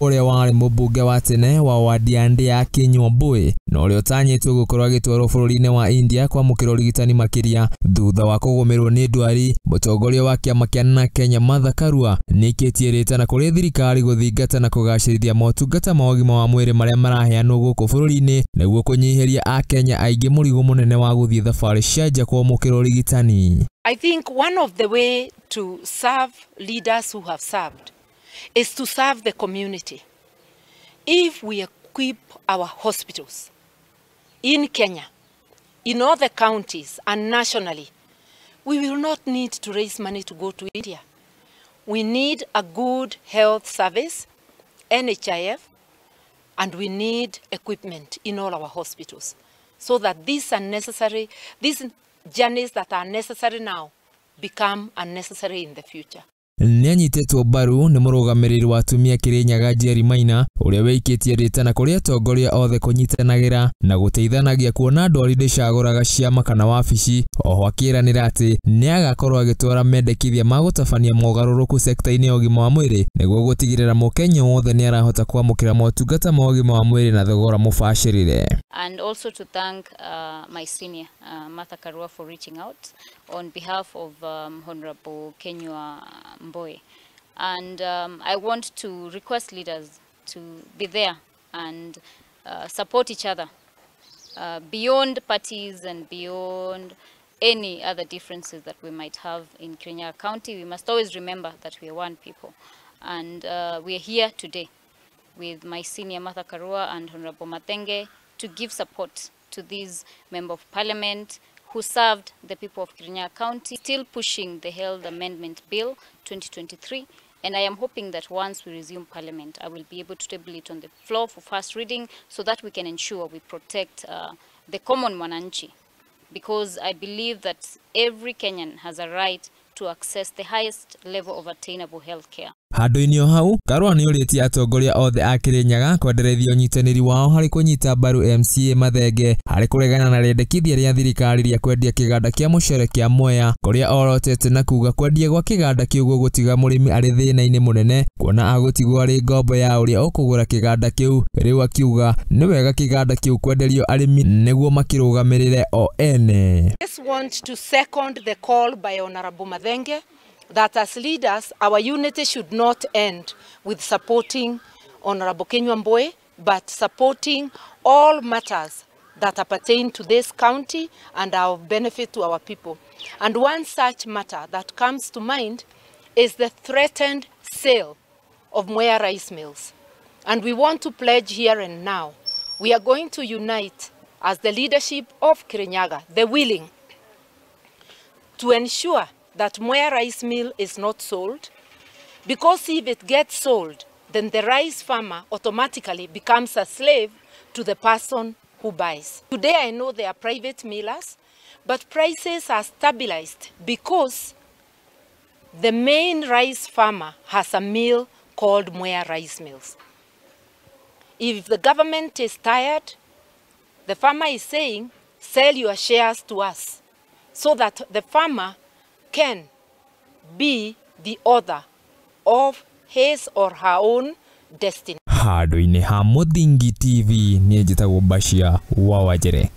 uria wari mumbunge wa tene wa wadi ya ndia kinyua mbui na uria utanyetwo gukorwo gutwarwo bururi-ini wa India kwamukira urigitani makiria thutha wa kugumirwo ni ndwari. Mutongoria wa kiama kia Kenya Karua nikitie ritana kuri thirikari guthingata na kugacirithia mautungata ma ũgima wa mwĩrĩ maria maraheanwo guku bururi-ini niguo kunyihiria akenya aingi murigo munene wa guthie thabari cia nja kwamukira urigitani. I think one of the way to serve leaders who have served is to serve the community. If we equip our hospitals in Kenya, in all the counties and nationally, we will not need to raise money to go to India. We need a good health service, NHIF, and we need equipment in all our hospitals so that these journeys that are necessary now become unnecessary in the future. Nianyitetwo baru ni murugamiriri wa atumia kirinyaga Jerry Maina uria weikitie ritana kuri atongoria othe kunyitanagira na guteithanagia kuona ndwari ndicaguraga ciama kana wabici. Oho akiranira ati ni agakorwo agitwara mendekithia ma gutabania mogaruruku sekta-ini ya ũgima wa mwĩrĩ niguo gutigirira mukenya wothe ni arahota kwamukira motungata ma ũgima wa mwĩrĩ na thogora mubashirire. And also to thank my senior, Karua, for reaching out on behalf of Honorable Kinyua mbui. And I want to request leaders to be there and support each other beyond parties and beyond any other differences that we might have in Kirinyaga County. We must always remember that we are one people. And we are here today with my senior Karua and Honorable Matenge to give support to this Member of Parliament who served the people of Kirinyaga County, still pushing the Health Amendment Bill 2023. And I am hoping that once we resume Parliament, I will be able to table it on the floor for first reading so that we can ensure we protect the common mwananchi. Because I believe that every Kenyan has a right to access the highest level of attainable health care. Handu-ini o hau, Karua ni uritie atongoria othe a Kirinyaga kwenderethia unyitaniri wao hari kunyita mbaru MCA Mathenge hari kuregana na riendekithia ria thirikari ria kwendia kiganda kia mucere kia Mwea kuria orotete na kuga kwendia gwa kiganda kiu gutiga murimi ari thina-ini munene kuona agutigwo ari ngombo ya uria ukugura kiganda kiu. Riu akiuga ni wega kiganda kiu kwenderio arimi niguo makirugamirire o ene. I just want to second the call by Honorable Mathenge that as leaders, our unity should not end with supporting Honorable Kinyua mbui, but supporting all matters that pertain to this county and are of benefit to our people. And one such matter that comes to mind is the threatened sale of Mwea rice mills. And we want to pledge here and now, we are going to unite as the leadership of Kirinyaga, the willing, to ensure that Mwea rice mill is not sold, because if it gets sold, then the rice farmer automatically becomes a slave to the person who buys. Today I know they are private millers, but prices are stabilized because the main rice farmer has a mill called Mwea rice mills. If the government is tired, the farmer is saying, sell your shares to us, so that the farmer can be the author of his or her own destiny. Handu-ini ha Muthingi TV ni njitagwo Bashia wa Wajere.